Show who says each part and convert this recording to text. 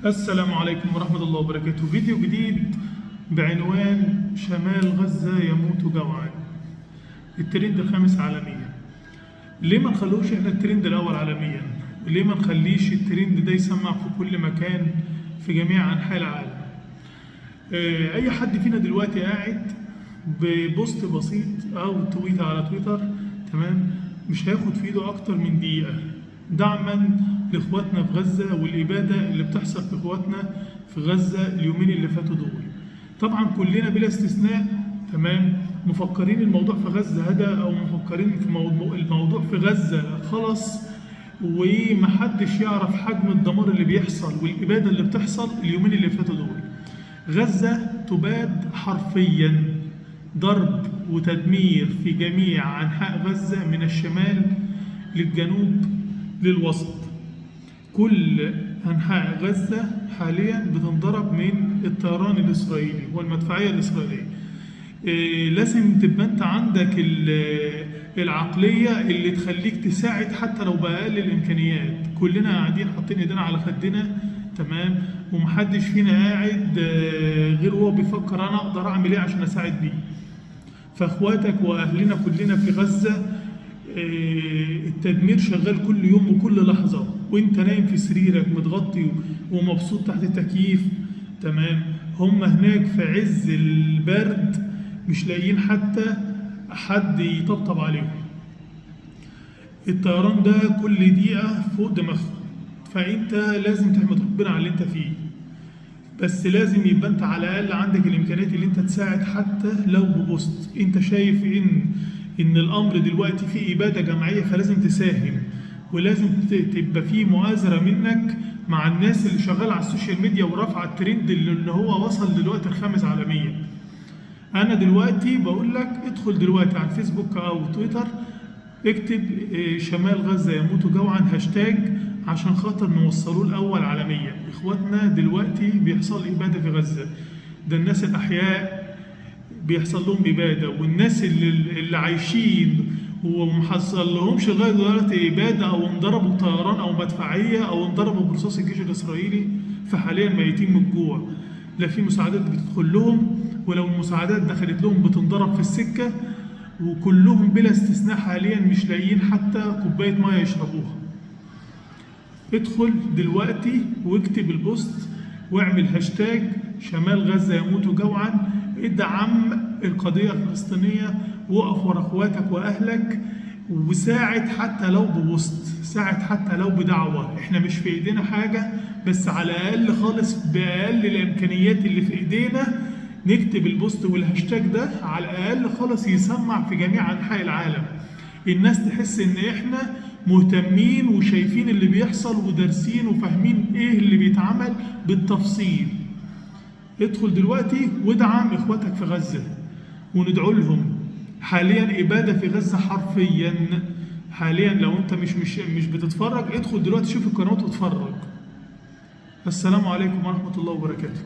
Speaker 1: السلام عليكم ورحمة الله وبركاته. فيديو جديد بعنوان شمال غزة يموت جوعا، الترند الخامس عالميا. ليه ما نخلوش احنا الترند الأول عالميا؟ ليه ما نخليش الترند ده يسمع في كل مكان في جميع أنحاء العالم؟ أي حد فينا دلوقتي قاعد ببوست بسيط أو تويت على تويتر، تمام، مش هياخد في ايده أكتر من دقيقة دعما لاخواتنا في غزة والإبادة اللي بتحصل في اخواتنا في غزة اليومين اللي فاتوا دول. طبعا كلنا بلا استثناء، تمام، مفكرين الموضوع في غزة هدى، أو مفكرين في الموضوع في غزة خلص، ومحدش يعرف حجم الدمار اللي بيحصل والإبادة اللي بتحصل اليومين اللي فاتوا دول. غزة تباد حرفيا ضرب وتدمير في جميع أنحاء غزة من الشمال للجنوب للوسط. كل أنحاء غزة حاليا بتنضرب من الطيران الإسرائيلي والمدفعية الإسرائيلية. لازم تبقى أنت عندك العقلية اللي تخليك تساعد حتى لو بأقل الإمكانيات. كلنا قاعدين حاطين إيدينا على خدنا، تمام، ومحدش فينا قاعد غير هو بيفكر أنا أقدر أعمل إيه عشان أساعد بيه. فأخواتك وأهلنا كلنا في غزة التدمير شغال كل يوم وكل لحظة، وانت نايم في سريرك متغطي ومبسوط تحت التكييف، تمام. هم هناك في عز البرد مش لاقيين حتى حد يطبطب عليهم. الطيران ده كل دقيقة فوق دماغهم، فانت لازم تحمد ربنا على اللي انت فيه، بس لازم يبقى انت على الاقل عندك الامكانيات اللي انت تساعد حتى لو ببوست. انت شايف ان الامر دلوقتي فيه اباده جماعيه، فلازم تساهم، ولازم تبقى فيه مؤازره منك مع الناس اللي شغاله على السوشيال ميديا ورافعه الترند اللي هو وصل دلوقتي الخامس عالميا. انا دلوقتي بقول لك ادخل دلوقتي على الفيسبوك او تويتر، اكتب شمال غزه يموت جوعا هاشتاج عشان خاطر نوصلوه الاول عالميا. اخواتنا دلوقتي بيحصل اباده في غزه، ده الناس الاحياء بيحصل لهم إبادة، والناس اللي عايشين ومحصل لهمش لغاية دلوقتي إبادة أو انضربوا بطيران أو مدفعية أو انضربوا برصاص الجيش الإسرائيلي، فحاليا ميتين من الجوع. لا في مساعدات بتدخل لهم، ولو المساعدات دخلت لهم بتنضرب في السكة، وكلهم بلا استثناء حاليا مش لاقيين حتى كوباية مية يشربوها. ادخل دلوقتي واكتب البوست واعمل هاشتاج شمال غزة يموت جوعا، ادعم القضية الفلسطينية، وقف ورا اخواتك واهلك، وساعد حتى لو بوسط، ساعد حتى لو بدعوة. احنا مش في ايدينا حاجة، بس على الاقل خالص باقل الامكانيات اللي في ايدينا نكتب البوست والهاشتاج ده، على الاقل خالص يسمع في جميع انحاء العالم. الناس تحس ان احنا مهتمين وشايفين اللي بيحصل ودارسين وفاهمين ايه اللي بيتعمل بالتفصيل. ادخل دلوقتي وادعم اخواتك في غزة وندعو لهم. حاليا ابادة في غزة حرفيا حاليا. لو انت مش بتتفرج، ادخل دلوقتي شوف القنوات واتفرج. السلام عليكم ورحمة الله وبركاته.